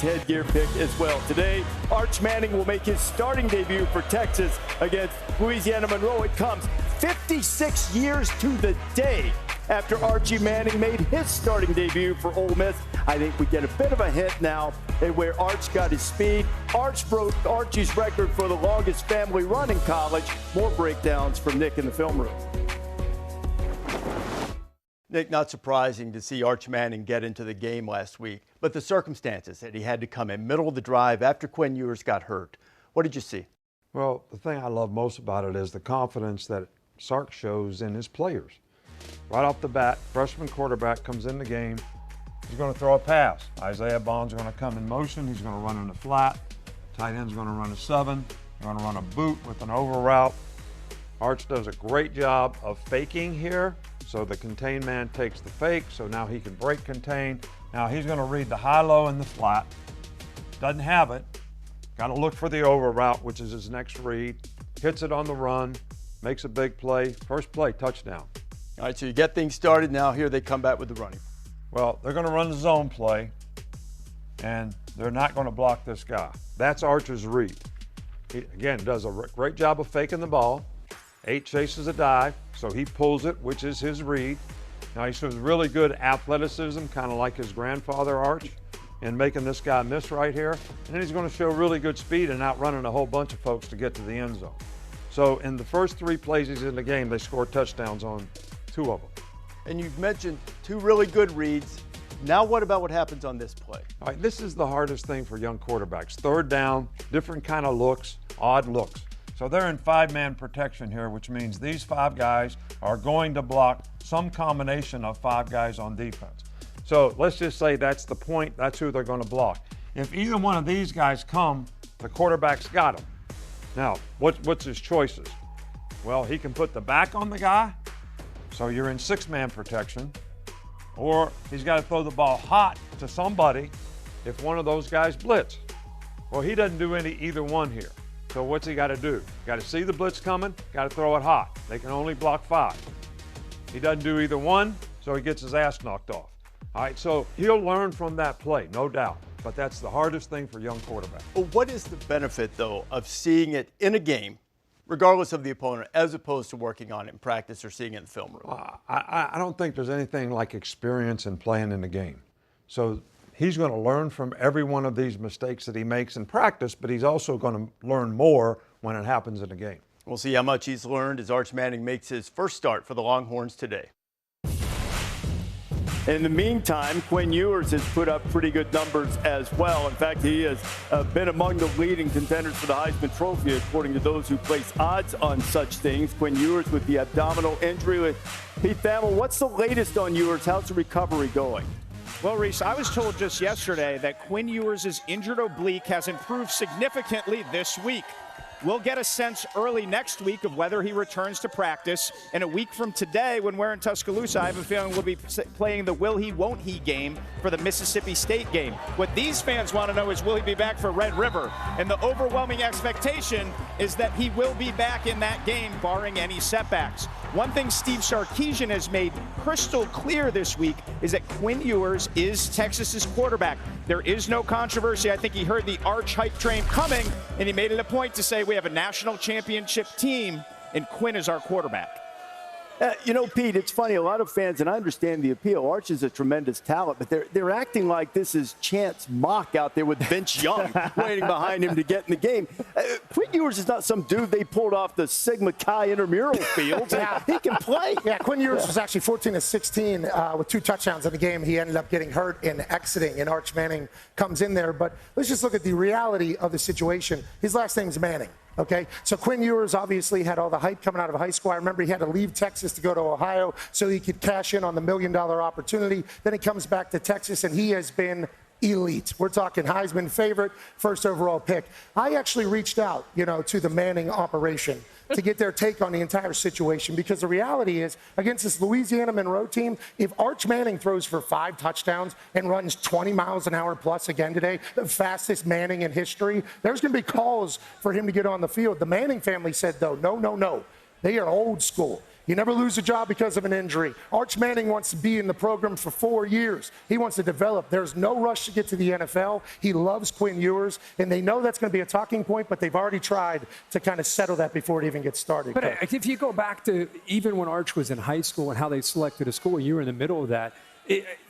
Manning's headgear pick as well. Today, Arch Manning will make his starting debut for Texas against Louisiana-Monroe. It comes 56 years to the day after Archie Manning made his starting debut for Ole Miss. I think we get a bit of a hint now at where Arch got his speed. Arch broke Archie's record for the longest family run in college. More breakdowns from Nick in the film room. Nick, not surprising to see Arch Manning get into the game last week, but the circumstances that he had to come in middle of the drive after Quinn Ewers got hurt. What did you see? Well, the thing I love most about it is the confidence that Sark shows in his players. Right off the bat, freshman quarterback comes in the game. He's going to throw a pass. Isaiah Bond's going to come in motion. He's going to run in the flat. Tight end's going to run a 7. They're going to run a boot with an over route. Arch does a great job of faking here. So the contain man takes the fake, so now he can break contain. Now he's going to read the high-low and the flat. Doesn't have it. Got to look for the over route, which is his next read. Hits it on the run, makes a big play. First play, touchdown. All right, so you get things started. Now here they come back with the running. Well, they're going to run the zone play, and they're not going to block this guy. That's Arch's read. He, again, does a great job of faking the ball. 8 chases a dive, so he pulls it, which is his read. Now he shows really good athleticism, kind of like his grandfather Arch, in making this guy miss right here. And then he's going to show really good speed and outrunning a whole bunch of folks to get to the end zone. So in the first 3 plays he's in the game, they scored touchdowns on 2 of them. And you've mentioned 2 really good reads. Now what about what happens on this play? All right, this is the hardest thing for young quarterbacks. 3rd down, different kind of looks, odd looks. So they're in 5-man protection here, which means these 5 guys are going to block some combination of 5 guys on defense. So let's just say that's the point, that's who they're going to block. If either one of these guys come, the quarterback's got him. Now, what's his choices? Well, he can put the back on the guy, so you're in 6-man protection, or he's got to throw the ball hot to somebody if one of those guys blitz. Well, he doesn't do either one here. So what's he got to do? Got to see the blitz coming, got to throw it hot. They can only block 5. He doesn't do either one, so he gets his ass knocked off. All right, so he'll learn from that play, no doubt. But that's the hardest thing for young quarterbacks. Well, what is the benefit, though, of seeing it in a game, regardless of the opponent, as opposed to working on it in practice or seeing it in the film room? I don't think there's anything like experience in playing in the game. So he's going to learn from every one of these mistakes that he makes in practice, but he's also going to learn more when it happens in a game. We'll see how much he's learned as Arch Manning makes his first start for the Longhorns today. In the meantime, Quinn Ewers has put up pretty good numbers as well. In fact, he has been among the leading contenders for the Heisman Trophy, according to those who place odds on such things. Quinn Ewers with the abdominal injury. With Pete Thamel, what's the latest on Ewers? How's the recovery going? Well, Reese, I was told just yesterday that Quinn Ewers' injured oblique has improved significantly this week. We'll get a sense early next week of whether he returns to practice. And a week from today, when we're in Tuscaloosa, I have a feeling we'll be playing the will he, won't he game for the Mississippi State game. What these fans want to know is, will he be back for Red River? And the overwhelming expectation is that he will be back in that game, barring any setbacks. One thing Steve Sarkisian has made crystal clear this week is that Quinn Ewers is Texas's quarterback. There is no controversy. I think he heard the Arch hype train coming, and he made it a point to say we have a national championship team, and Quinn is our quarterback. You know, Pete, it's funny. A lot of fans, and I understand the appeal, Arch is a tremendous talent, but they're acting like this is Chance Mock out there with Vince Young waiting behind him to get in the game. Quinn Ewers is not some dude they pulled off the Sigma Chi intramural fields. Yeah. He can play. Yeah, Quinn Ewers was actually 14 of 16 with 2 touchdowns in the game. He ended up getting hurt in exiting, and Arch Manning comes in there. But let's just look at the reality of the situation. His last name's Manning. Okay, so Quinn Ewers obviously had all the hype coming out of high school. I remember he had to leave Texas to go to Ohio so he could cash in on the $1 million opportunity. Then he comes back to Texas, and he has been elite. We're talking Heisman favorite, first overall pick. I actually reached out, to the Manning operation to get their take on the entire situation, because the reality is, against this Louisiana-Monroe team, if Arch Manning throws for 5 touchdowns and runs 20 miles an hour plus again today, the fastest Manning in history, there's going to be calls for him to get on the field. The Manning family said, though, no. They are old school. You never lose a job because of an injury. Arch Manning wants to be in the program for 4 years. He wants to develop. There's no rush to get to the NFL. He loves Quinn Ewers, and they know that's going to be a talking point, but they've already tried to kind of settle that before it even gets started. But if you go back to even when Arch was in high school and how they selected a school, you were in the middle of that,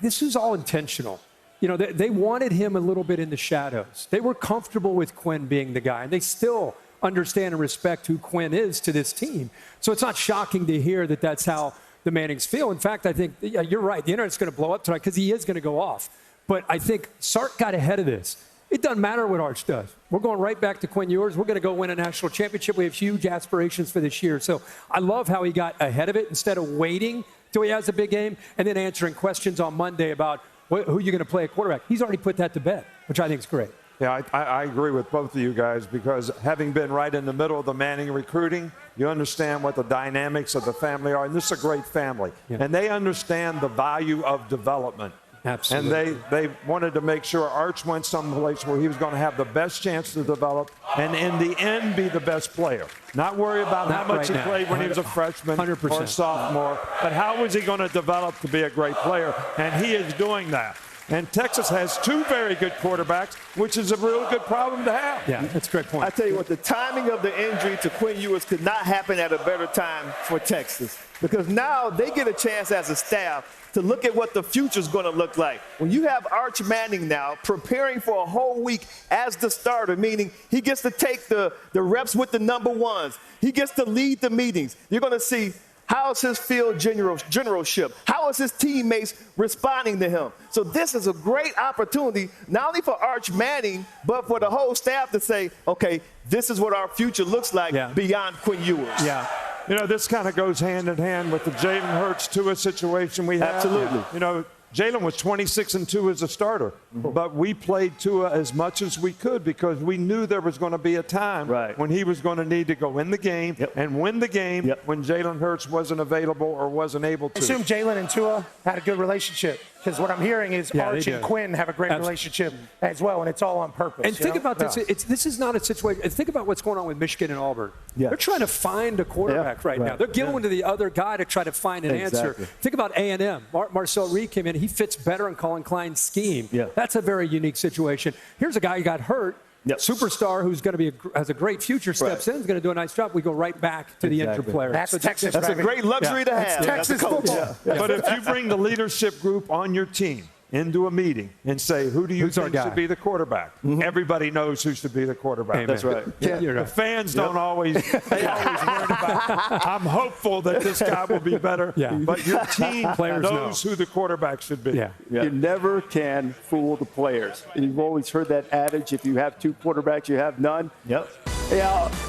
this was all intentional. You know, they wanted him a little bit in the shadows. They were comfortable with Quinn being the guy, and they still understand and respect who Quinn is to this team. So it's not shocking to hear that that's how the Mannings feel. In fact, I think you're right. The internet's going to blow up tonight because he is going to go off. But I think Sark got ahead of this. It doesn't matter what Arch does. We're going right back to Quinn Ewers. We're going to go win a national championship. We have huge aspirations for this year. So I love how he got ahead of it instead of waiting till he has a big game and then answering questions on Monday about who you're going to play at quarterback. He's already put that to bed, which I think is great. Yeah, I agree with both of you guys because having been right in the middle of the Manning recruiting, you understand what the dynamics of the family are. And this is a great family. Yeah. And they understand the value of development. Absolutely. And they wanted to make sure Arch went someplace where he was going to have the best chance to develop and in the end be the best player. Not worry about how much he played when he was a freshman 100%. or a sophomore, but how was he going to develop to be a great player? And he is doing that. And Texas has two very good quarterbacks, which is a real good problem to have. Yeah, that's a great point. I tell you what, the timing of the injury to Quinn Ewers could not happen at a better time for Texas, because now they get a chance as a staff to look at what the future is going to look like. When you have Arch Manning now preparing for a whole week as the starter, meaning he gets to take the reps with the number ones. He gets to lead the meetings. You're going to see how is his field generalship? How is his teammates responding to him? So this is a great opportunity, not only for Arch Manning, but for the whole staff to say, okay, this is what our future looks like beyond Quinn Ewers. Yeah. You know, this kind of goes hand in hand with the Jalen Hurts-Tua situation we have. Absolutely. You know, Jalen was 26-2 as a starter, but we played Tua as much as we could because we knew there was going to be a time when he was going to need to go in the game and win the game when Jalen Hurts wasn't available or wasn't able to. I assume Jalen and Tua had a good relationship because what I'm hearing is Arch and Quinn have a great relationship as well, and it's all on purpose. And think about this. This is not a situation. Think about what's going on with Michigan and Auburn. They're trying to find a quarterback right now. They're going to the other guy to try to find an answer. Think about A&M. Marcel Reed came in. He fits better in Colin Klein's scheme. That's a very unique situation. Here's a guy who got hurt. Superstar who's going to has a great future, steps in, is going to do a nice job. We go right back to the injured player. That's Texas. That's a great luxury to have. Texas football. But if you bring the leadership group on your team into a meeting and say, who do you think should be the quarterback? Everybody knows who should be the quarterback. Amen. That's right. The fans don't always, they always worry about, I'm hopeful that this guy will be better, but your team knows who the quarterback should be. You never can fool the players. And you've always heard that adage, if you have two quarterbacks, you have none. Yeah,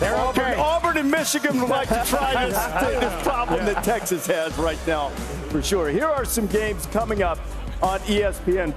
they're Auburn and Michigan would like to try this problem that Texas has right now, for sure. Here are some games coming up on ESPN.